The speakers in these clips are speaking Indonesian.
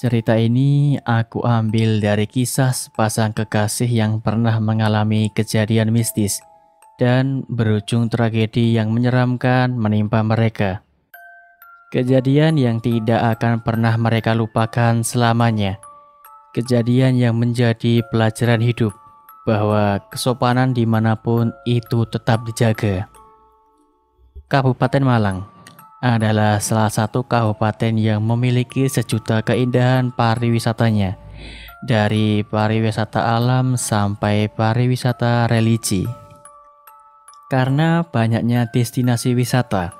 Cerita ini aku ambil dari kisah sepasang kekasih yang pernah mengalami kejadian mistis dan berujung tragedi yang menyeramkan menimpa mereka. Kejadian yang tidak akan pernah mereka lupakan selamanya. Kejadian yang menjadi pelajaran hidup bahwa kesopanan dimanapun itu tetap dijaga. Kabupaten Malang adalah salah satu kabupaten yang memiliki sejuta keindahan pariwisatanya, dari pariwisata alam sampai pariwisata religi. Karena banyaknya destinasi wisata,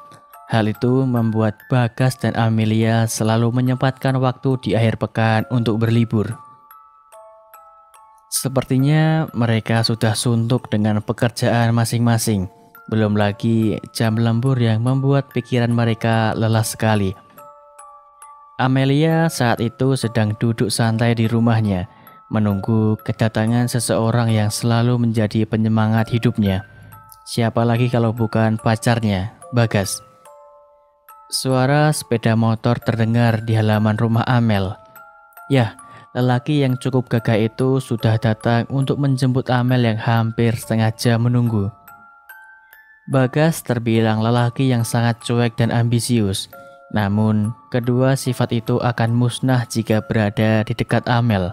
hal itu membuat Bagas dan Amelia selalu menyempatkan waktu di akhir pekan untuk berlibur. Sepertinya mereka sudah suntuk dengan pekerjaan masing-masing. Belum lagi jam lembur yang membuat pikiran mereka lelah sekali. Amelia saat itu sedang duduk santai di rumahnya, menunggu kedatangan seseorang yang selalu menjadi penyemangat hidupnya. Siapa lagi kalau bukan pacarnya, Bagas. Suara sepeda motor terdengar di halaman rumah Amel. Yah, lelaki yang cukup gagah itu sudah datang untuk menjemput Amel yang hampir setengah jam menunggu. Bagas terbilang lelaki yang sangat cuek dan ambisius. Namun, kedua sifat itu akan musnah jika berada di dekat Amel.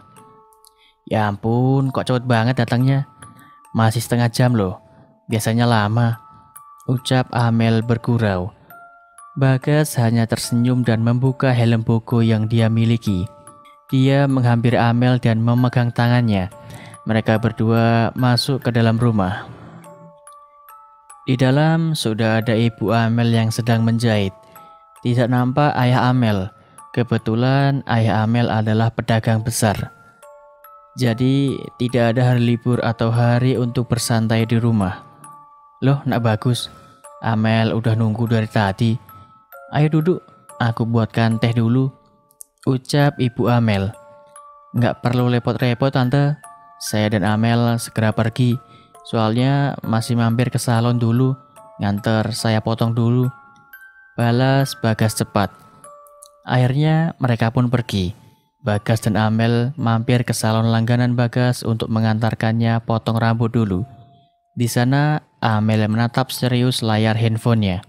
Ya ampun, kok cepet banget datangnya? Masih setengah jam loh. Biasanya lama, ucap Amel bergurau. Bagas hanya tersenyum dan membuka helm bogo yang dia miliki. Dia menghampiri Amel dan memegang tangannya. Mereka berdua masuk ke dalam rumah. Di dalam sudah ada ibu Amel yang sedang menjahit. Tidak nampak ayah Amel. Kebetulan ayah Amel adalah pedagang besar. Jadi tidak ada hari libur atau hari untuk bersantai di rumah. Loh, nak Bagus, Amel udah nunggu dari tadi. Ayo duduk, aku buatkan teh dulu, ucap ibu Amel. Nggak perlu repot-repot tante, saya dan Amel segera pergi. Soalnya masih mampir ke salon dulu, nganter saya potong dulu, balas Bagas cepat. Akhirnya mereka pun pergi. Bagas dan Amel mampir ke salon langganan Bagas untuk mengantarkannya potong rambut dulu. Di sana Amel menatap serius layar handphonenya.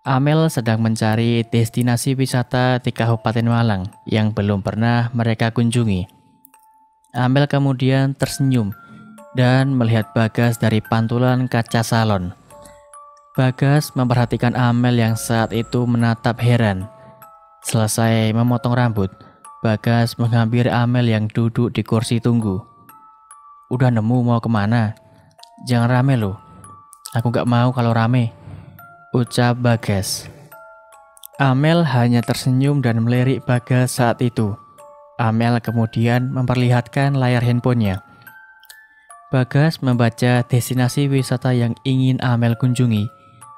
Amel sedang mencari destinasi wisata di Kabupaten Malang yang belum pernah mereka kunjungi. Amel kemudian tersenyum dan melihat Bagas dari pantulan kaca salon. Bagas memperhatikan Amel yang saat itu menatap heran. Selesai memotong rambut, Bagas menghampiri Amel yang duduk di kursi tunggu. Udah nemu mau kemana? Jangan rame loh. Aku gak mau kalau rame, ucap Bagas. Amel hanya tersenyum dan melirik Bagas saat itu. Amel kemudian memperlihatkan layar handphonenya. Bagas membaca destinasi wisata yang ingin Amel kunjungi.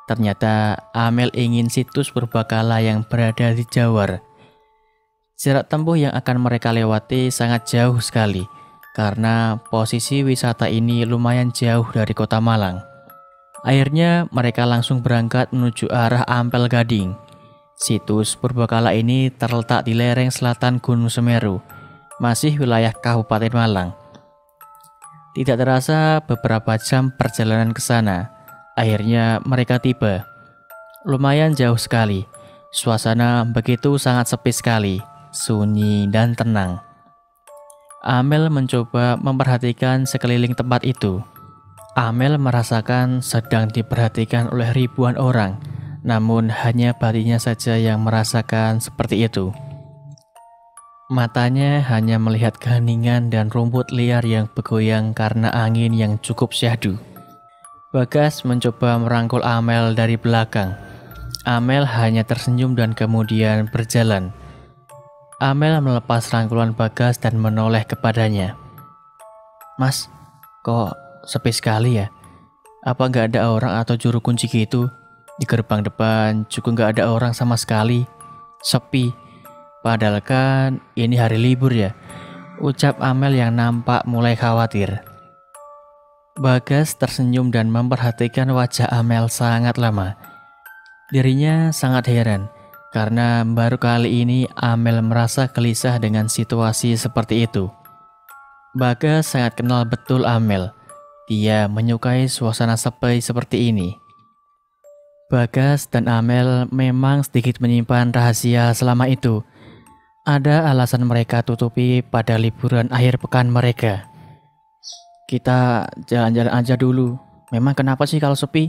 Ternyata Amel ingin situs purbakala yang berada di Jawar. Jarak tempuh yang akan mereka lewati sangat jauh sekali, karena posisi wisata ini lumayan jauh dari kota Malang. Akhirnya mereka langsung berangkat menuju arah Ampel Gading. Situs purbakala ini terletak di lereng selatan Gunung Semeru, masih wilayah Kabupaten Malang. Tidak terasa beberapa jam perjalanan ke sana. Akhirnya mereka tiba. Lumayan jauh sekali. Suasana begitu sangat sepi sekali, sunyi dan tenang. Amel mencoba memperhatikan sekeliling tempat itu. Amel merasakan sedang diperhatikan oleh ribuan orang, namun hanya batinnya saja yang merasakan seperti itu. Matanya hanya melihat keheningan dan rumput liar yang bergoyang karena angin yang cukup syahdu. Bagas mencoba merangkul Amel dari belakang. Amel hanya tersenyum dan kemudian berjalan. Amel melepas rangkulan Bagas dan menoleh kepadanya. Mas, kok sepi sekali ya? Apa nggak ada orang atau juru kunci gitu? Di gerbang depan juga nggak ada orang sama sekali. Sepi. Padahal kan ini hari libur ya, ucap Amel yang nampak mulai khawatir. Bagas tersenyum dan memperhatikan wajah Amel sangat lama. Dirinya sangat heran karena baru kali ini Amel merasa gelisah dengan situasi seperti itu. Bagas sangat kenal betul Amel. Dia menyukai suasana sepi seperti ini. Bagas dan Amel memang sedikit menyimpan rahasia selama itu. Ada alasan mereka tutupi pada liburan akhir pekan mereka. Kita jalan-jalan aja dulu. Memang kenapa sih kalau sepi?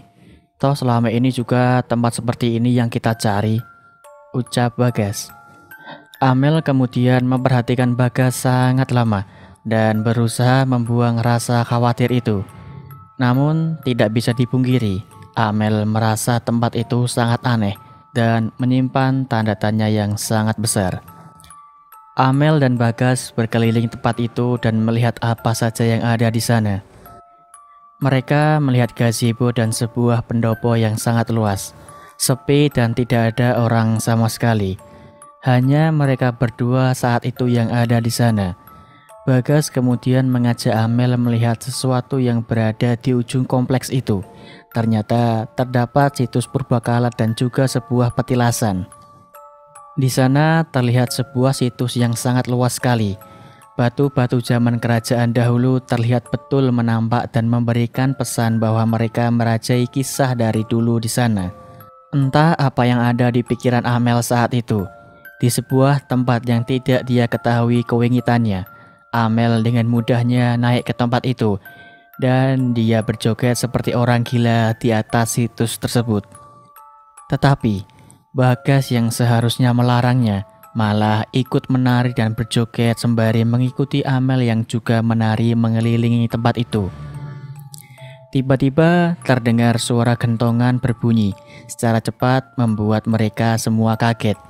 Toh selama ini juga tempat seperti ini yang kita cari, ucap Bagas. Amel kemudian memperhatikan Bagas sangat lama dan berusaha membuang rasa khawatir itu. Namun tidak bisa dipungkiri, Amel merasa tempat itu sangat aneh dan menyimpan tanda tanya yang sangat besar. Amel dan Bagas berkeliling tempat itu dan melihat apa saja yang ada di sana. Mereka melihat gazebo dan sebuah pendopo yang sangat luas, sepi dan tidak ada orang sama sekali. Hanya mereka berdua saat itu yang ada di sana. Bagas kemudian mengajak Amel melihat sesuatu yang berada di ujung kompleks itu. Ternyata terdapat situs purbakala dan juga sebuah petilasan. Di sana terlihat sebuah situs yang sangat luas sekali. Batu-batu zaman kerajaan dahulu terlihat betul menampak dan memberikan pesan bahwa mereka merajai kisah dari dulu di sana. Entah apa yang ada di pikiran Amel saat itu. Di sebuah tempat yang tidak dia ketahui kewingitannya, Amel dengan mudahnya naik ke tempat itu dan dia berjoget seperti orang gila di atas situs tersebut. Tetapi Bagas yang seharusnya melarangnya malah ikut menari dan berjoget sembari mengikuti Amel yang juga menari mengelilingi tempat itu. Tiba-tiba terdengar suara gentongan berbunyi secara cepat membuat mereka semua kaget.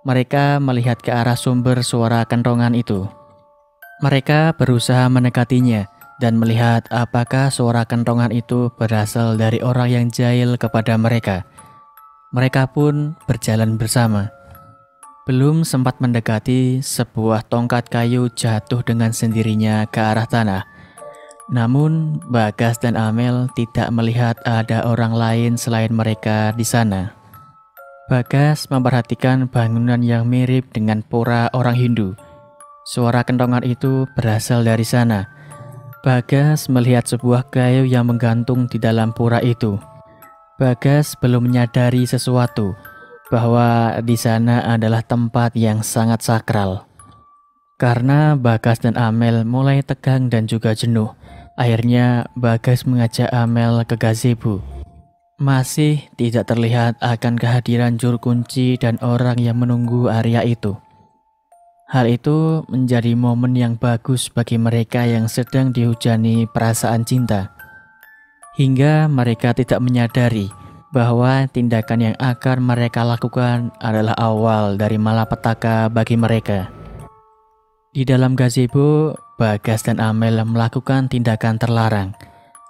Mereka melihat ke arah sumber suara kentongan itu. Mereka berusaha mendekatinya dan melihat apakah suara kentongan itu berasal dari orang yang jahil kepada mereka. Mereka pun berjalan bersama. Belum sempat mendekati, sebuah tongkat kayu jatuh dengan sendirinya ke arah tanah. Namun, Bagas dan Amel tidak melihat ada orang lain selain mereka di sana. Bagas memperhatikan bangunan yang mirip dengan pura orang Hindu. Suara kentongan itu berasal dari sana. Bagas melihat sebuah kayu yang menggantung di dalam pura itu. Bagas belum menyadari sesuatu, bahwa di sana adalah tempat yang sangat sakral. Karena Bagas dan Amel mulai tegang dan juga jenuh, akhirnya Bagas mengajak Amel ke gazebo. Masih tidak terlihat akan kehadiran juru kunci dan orang yang menunggu area itu. Hal itu menjadi momen yang bagus bagi mereka yang sedang dihujani perasaan cinta. Hingga mereka tidak menyadari bahwa tindakan yang akan mereka lakukan adalah awal dari malapetaka bagi mereka. Di dalam gazebo, Bagas dan Amel melakukan tindakan terlarang.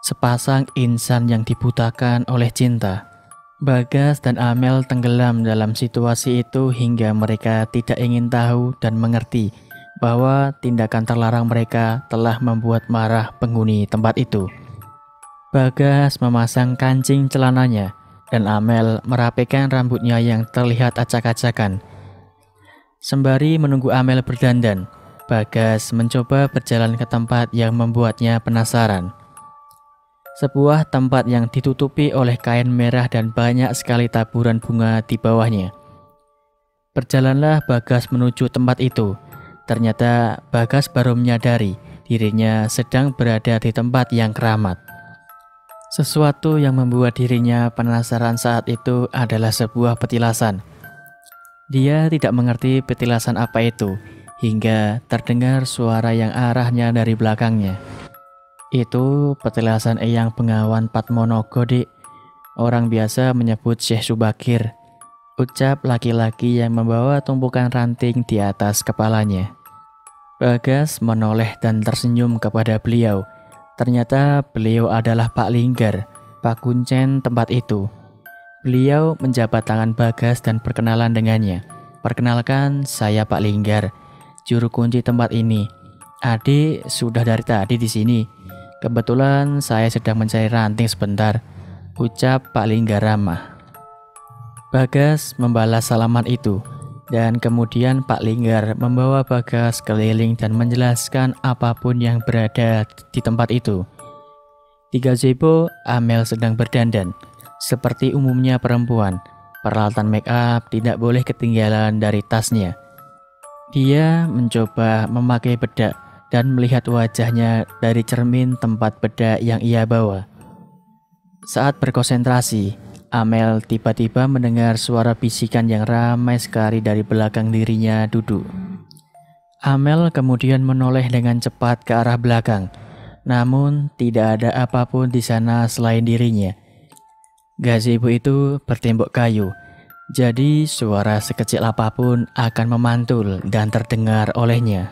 Sepasang insan yang dibutakan oleh cinta. Bagas dan Amel tenggelam dalam situasi itu hingga mereka tidak ingin tahu dan mengerti bahwa tindakan terlarang mereka telah membuat marah penghuni tempat itu. Bagas memasang kancing celananya dan Amel merapikan rambutnya yang terlihat acak-acakan. Sembari menunggu Amel berdandan, Bagas mencoba berjalan ke tempat yang membuatnya penasaran. Sebuah tempat yang ditutupi oleh kain merah dan banyak sekali taburan bunga di bawahnya. Berjalanlah Bagas menuju tempat itu. Ternyata Bagas baru menyadari dirinya sedang berada di tempat yang keramat. Sesuatu yang membuat dirinya penasaran saat itu adalah sebuah petilasan. Dia tidak mengerti petilasan apa itu, hingga terdengar suara yang arahnya dari belakangnya. Itu petilasan Eyang Bengawan Padmonogo, Dik. Orang biasa menyebut Syekh Subakir, ucap laki-laki yang membawa tumpukan ranting di atas kepalanya. Bagas menoleh dan tersenyum kepada beliau. Ternyata beliau adalah Pak Linggar, Pak Kuncen tempat itu. Beliau menjabat tangan Bagas dan berkenalan dengannya. Perkenalkan, saya Pak Linggar, juru kunci tempat ini. Adik sudah dari tadi di sini. Kebetulan saya sedang mencari ranting sebentar, ucap Pak Linggar ramah. Bagas membalas salaman itu, dan kemudian Pak Linggar membawa Bagas keliling dan menjelaskan apapun yang berada di tempat itu. Di gazebo, Amel sedang berdandan. Seperti umumnya perempuan, peralatan make up tidak boleh ketinggalan dari tasnya. Dia mencoba memakai bedak dan melihat wajahnya dari cermin tempat bedak yang ia bawa. Saat berkonsentrasi, Amel tiba-tiba mendengar suara bisikan yang ramai sekali dari belakang dirinya duduk. Amel kemudian menoleh dengan cepat ke arah belakang, namun tidak ada apapun di sana selain dirinya. Gazebo itu bertembok kayu, jadi suara sekecil apapun akan memantul dan terdengar olehnya.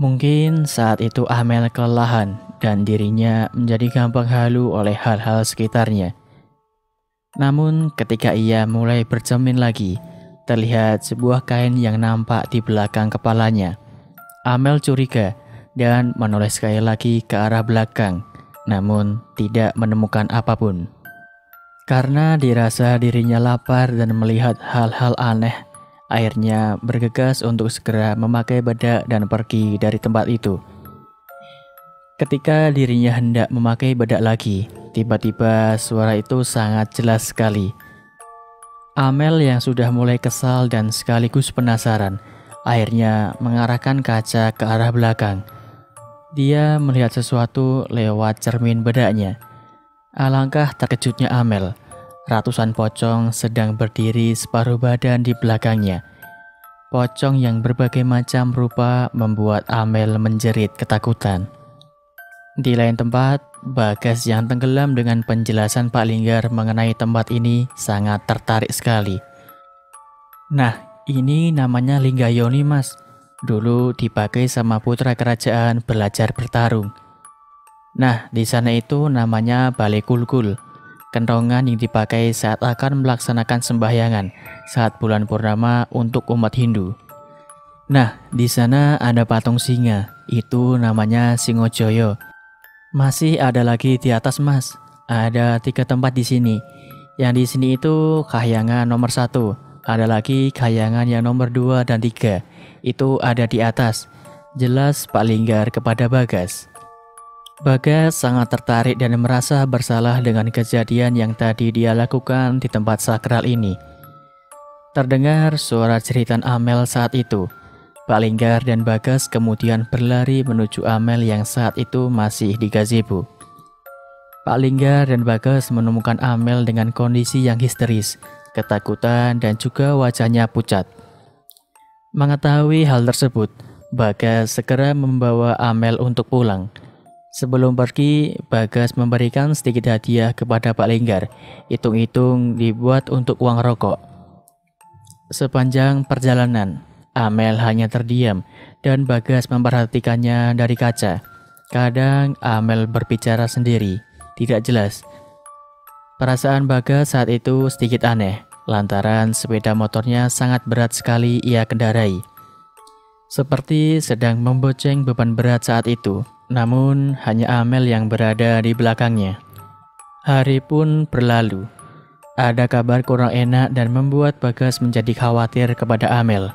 Mungkin saat itu Amel kelelahan dan dirinya menjadi gampang halu oleh hal-hal sekitarnya. Namun ketika ia mulai bercermin lagi, terlihat sebuah kain yang nampak di belakang kepalanya. Amel curiga dan menoleh sekali lagi ke arah belakang, namun tidak menemukan apapun. Karena dirasa dirinya lapar dan melihat hal-hal aneh, akhirnya bergegas untuk segera memakai bedak dan pergi dari tempat itu. Ketika dirinya hendak memakai bedak lagi, tiba-tiba suara itu sangat jelas sekali. Amel yang sudah mulai kesal dan sekaligus penasaran, akhirnya mengarahkan kaca ke arah belakang. Dia melihat sesuatu lewat cermin bedaknya. Alangkah terkejutnya Amel. Ratusan pocong sedang berdiri separuh badan di belakangnya. Pocong yang berbagai macam rupa membuat Amel menjerit ketakutan. Di lain tempat, Bagas yang tenggelam dengan penjelasan Pak Linggar mengenai tempat ini sangat tertarik sekali. Nah, ini namanya Linggayoni mas. Dulu dipakai sama putra kerajaan belajar bertarung. Nah, di sana itu namanya Balai Kulkul. Kentongan yang dipakai saat akan melaksanakan sembahyangan saat bulan purnama untuk umat Hindu. Nah, di sana ada patung singa. Itu namanya Singojoyo. Masih ada lagi di atas mas. Ada 3 tempat di sini. Yang di sini itu kahyangan nomor 1. Ada lagi kahyangan yang nomor 2 dan 3. Itu ada di atas. Jelas Pak Linggar kepada Bagas. Bagas sangat tertarik dan merasa bersalah dengan kejadian yang tadi dia lakukan di tempat sakral ini. Terdengar suara jeritan Amel saat itu. Pak Linggar dan Bagas kemudian berlari menuju Amel yang saat itu masih di gazebo. Pak Linggar dan Bagas menemukan Amel dengan kondisi yang histeris, ketakutan dan juga wajahnya pucat. Mengetahui hal tersebut, Bagas segera membawa Amel untuk pulang. Sebelum pergi, Bagas memberikan sedikit hadiah kepada Pak Linggar, hitung-hitung dibuat untuk uang rokok. Sepanjang perjalanan, Amel hanya terdiam dan Bagas memperhatikannya dari kaca. Kadang Amel berbicara sendiri, tidak jelas. Perasaan Bagas saat itu sedikit aneh, lantaran sepeda motornya sangat berat sekali ia kendarai. Seperti sedang memboceng beban berat saat itu, namun hanya Amel yang berada di belakangnya. Hari pun berlalu. Ada kabar kurang enak dan membuat Bagas menjadi khawatir kepada Amel.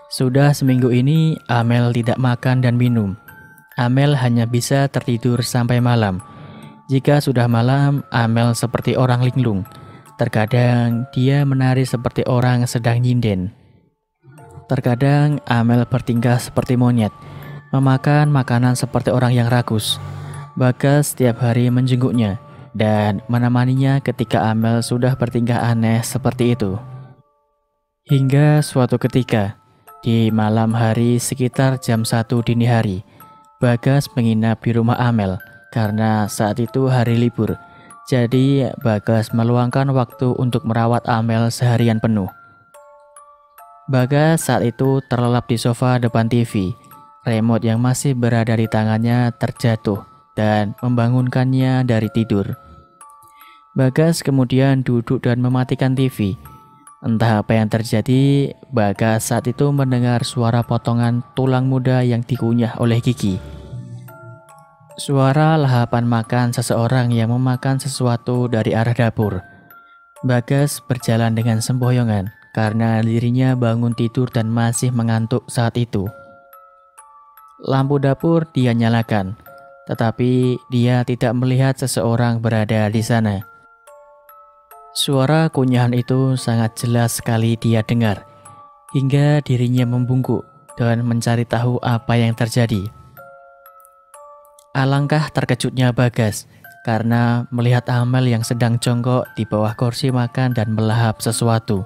Sudah seminggu ini Amel tidak makan dan minum. Amel hanya bisa tertidur sampai malam. Jika sudah malam, Amel seperti orang linglung. Terkadang dia menari seperti orang sedang nyinden. Terkadang Amel bertingkah seperti monyet, memakan makanan seperti orang yang rakus. Bagas setiap hari menjenguknya dan menemaninya ketika Amel sudah bertingkah aneh seperti itu. Hingga suatu ketika, di malam hari sekitar jam 1 dini hari, Bagas menginap di rumah Amel karena saat itu hari libur. Jadi Bagas meluangkan waktu untuk merawat Amel seharian penuh. Bagas saat itu terlelap di sofa depan TV. Remote yang masih berada di tangannya terjatuh dan membangunkannya dari tidur. Bagas kemudian duduk dan mematikan TV. Entah apa yang terjadi, Bagas saat itu mendengar suara potongan tulang muda yang dikunyah oleh gigi. Suara lahapan makan seseorang yang memakan sesuatu dari arah dapur. Bagas berjalan dengan sempoyongan karena dirinya bangun tidur dan masih mengantuk saat itu. Lampu dapur dia nyalakan, tetapi dia tidak melihat seseorang berada di sana. Suara kunyahan itu sangat jelas sekali dia dengar, hingga dirinya membungkuk dan mencari tahu apa yang terjadi. Alangkah terkejutnya Bagas karena melihat Amel yang sedang jongkok di bawah kursi makan dan melahap sesuatu.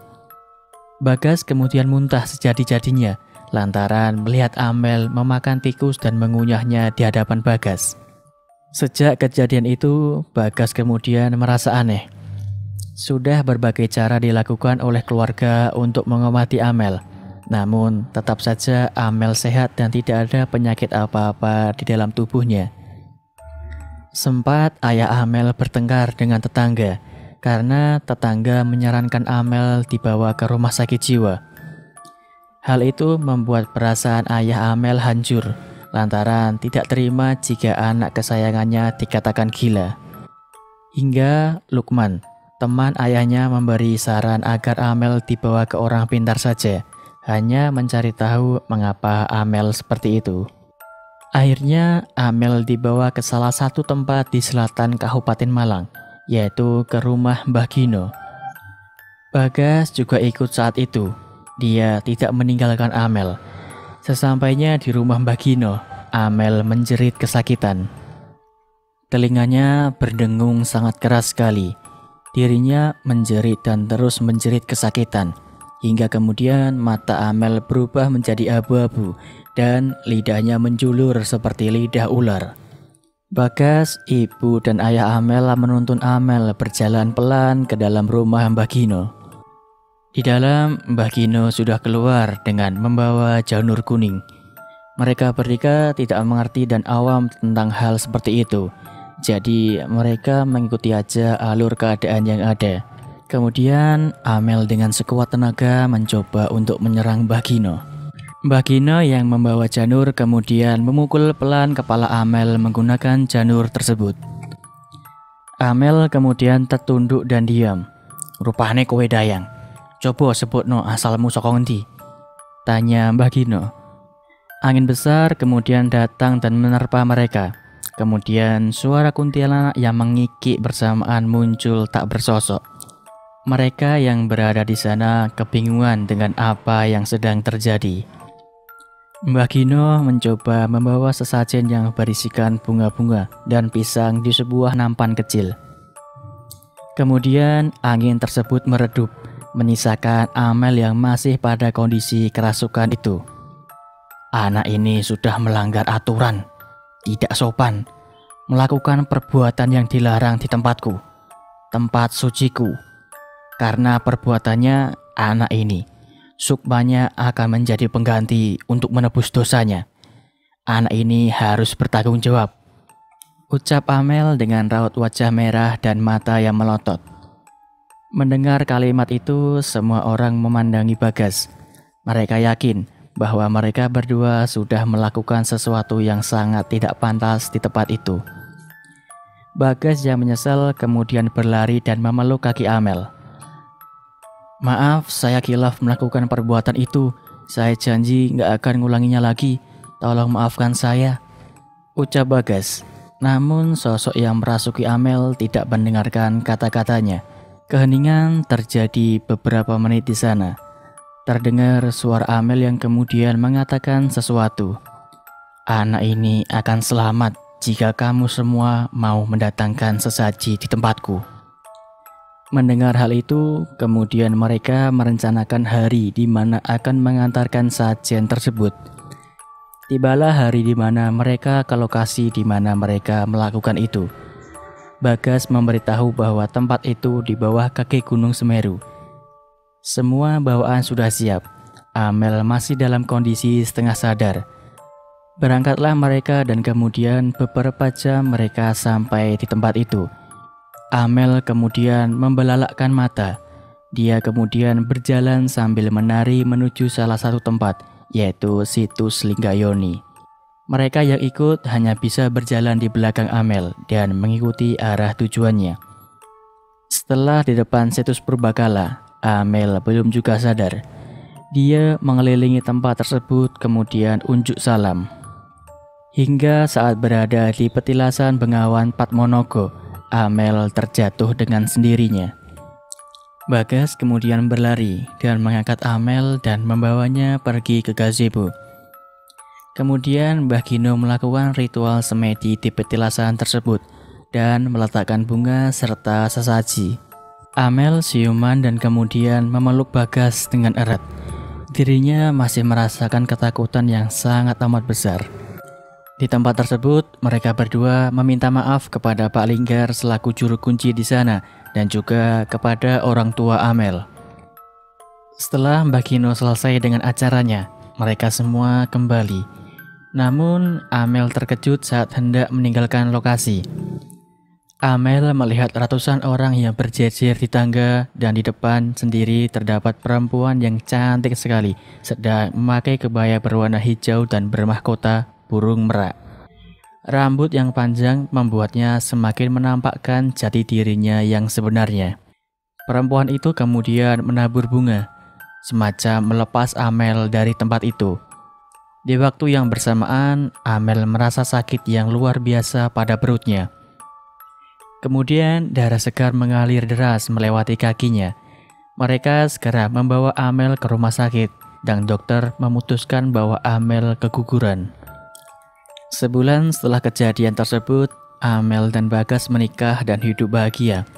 Bagas kemudian muntah sejadi-jadinya lantaran melihat Amel memakan tikus dan mengunyahnya di hadapan Bagas. Sejak kejadian itu, Bagas kemudian merasa aneh. Sudah berbagai cara dilakukan oleh keluarga untuk mengobati Amel, namun tetap saja Amel sehat dan tidak ada penyakit apa-apa di dalam tubuhnya. Sempat ayah Amel bertengkar dengan tetangga karena tetangga menyarankan Amel dibawa ke rumah sakit jiwa. Hal itu membuat perasaan ayah Amel hancur lantaran tidak terima jika anak kesayangannya dikatakan gila. Hingga Lukman, teman ayahnya, memberi saran agar Amel dibawa ke orang pintar saja, hanya mencari tahu mengapa Amel seperti itu. Akhirnya Amel dibawa ke salah satu tempat di selatan Kabupaten Malang, yaitu ke rumah Mbah Gino. Bagas juga ikut saat itu. Dia tidak meninggalkan Amel. Sesampainya di rumah Mbah Gino, Amel menjerit kesakitan. Telinganya berdengung sangat keras sekali. Dirinya menjerit dan terus menjerit kesakitan, hingga kemudian mata Amel berubah menjadi abu-abu dan lidahnya menjulur seperti lidah ular. Bagas, ibu dan ayah Amel menuntun Amel berjalan pelan ke dalam rumah Mbah Gino. Di dalam, Mbah Gino sudah keluar dengan membawa janur kuning. Mereka bertiga tidak mengerti dan awam tentang hal seperti itu. Jadi mereka mengikuti aja alur keadaan yang ada. Kemudian Amel dengan sekuat tenaga mencoba untuk menyerang Mbah Gino. Mbah Gino yang membawa janur kemudian memukul pelan kepala Amel menggunakan janur tersebut. Amel kemudian tertunduk dan diam. "Rupane kowe dayang. Coba sebutno asalmu saka ngendi?" tanya Mbah Gino. Angin besar kemudian datang dan menerpa mereka. Kemudian suara kuntilanak yang mengikik bersamaan muncul tak bersosok. Mereka yang berada di sana kebingungan dengan apa yang sedang terjadi. Mbah Gino mencoba membawa sesajen yang berisikan bunga-bunga dan pisang di sebuah nampan kecil. Kemudian angin tersebut meredup, menyisakan Amel yang masih pada kondisi kerasukan itu. "Anak ini sudah melanggar aturan, tidak sopan, melakukan perbuatan yang dilarang di tempatku, tempat suciku. Karena perbuatannya, anak ini, sukmanya akan menjadi pengganti untuk menebus dosanya. Anak ini harus bertanggung jawab," ucap Amel dengan raut wajah merah dan mata yang melotot. Mendengar kalimat itu, semua orang memandangi Bagas. Mereka yakin bahwa mereka berdua sudah melakukan sesuatu yang sangat tidak pantas di tempat itu. Bagas yang menyesal kemudian berlari dan memeluk kaki Amel. "Maaf, saya khilaf melakukan perbuatan itu. Saya janji nggak akan ngulanginya lagi. Tolong maafkan saya," ucap Bagas. Namun sosok yang merasuki Amel tidak mendengarkan kata-katanya. Keheningan terjadi beberapa menit di sana. Terdengar suara Amel yang kemudian mengatakan sesuatu. "Anak ini akan selamat jika kamu semua mau mendatangkan sesaji di tempatku." Mendengar hal itu, kemudian mereka merencanakan hari di mana akan mengantarkan sajen tersebut. Tibalah hari di mana mereka ke lokasi di mana mereka melakukan itu. Bagas memberitahu bahwa tempat itu di bawah kaki Gunung Semeru. Semua bawaan sudah siap. Amel masih dalam kondisi setengah sadar. Berangkatlah mereka dan kemudian beberapa jam mereka sampai di tempat itu. Amel kemudian membelalakkan mata. Dia kemudian berjalan sambil menari menuju salah satu tempat, yaitu situs Linggayoni. Mereka yang ikut hanya bisa berjalan di belakang Amel dan mengikuti arah tujuannya. Setelah di depan situs purbakala, Amel belum juga sadar. Dia mengelilingi tempat tersebut kemudian unjuk salam. Hingga saat berada di petilasan Bengawan Padmanaka, Amel terjatuh dengan sendirinya. Bagas kemudian berlari dan mengangkat Amel dan membawanya pergi ke gazebo. Kemudian Mbah Gino melakukan ritual semedi di petilasan tersebut dan meletakkan bunga serta sesaji. Amel siuman dan kemudian memeluk Bagas dengan erat. Dirinya masih merasakan ketakutan yang sangat amat besar. Di tempat tersebut, mereka berdua meminta maaf kepada Pak Linggar selaku juru kunci di sana dan juga kepada orang tua Amel. Setelah Mbah Gino selesai dengan acaranya, mereka semua kembali. Namun, Amel terkejut saat hendak meninggalkan lokasi. Amel melihat ratusan orang yang berjejer di tangga dan di depan sendiri terdapat perempuan yang cantik sekali sedang memakai kebaya berwarna hijau dan bermahkota burung merak. Rambut yang panjang membuatnya semakin menampakkan jati dirinya yang sebenarnya. Perempuan itu kemudian menabur bunga, semacam melepas Amel dari tempat itu. Di waktu yang bersamaan, Amel merasa sakit yang luar biasa pada perutnya. Kemudian darah segar mengalir deras melewati kakinya. Mereka segera membawa Amel ke rumah sakit dan dokter memutuskan bahwa Amel keguguran. Sebulan setelah kejadian tersebut, Amel dan Bagas menikah dan hidup bahagia.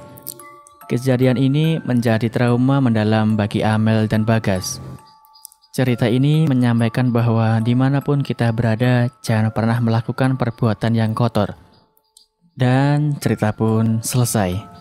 Kejadian ini menjadi trauma mendalam bagi Amel dan Bagas. Cerita ini menyampaikan bahwa dimanapun kita berada, jangan pernah melakukan perbuatan yang kotor. Dan cerita pun selesai.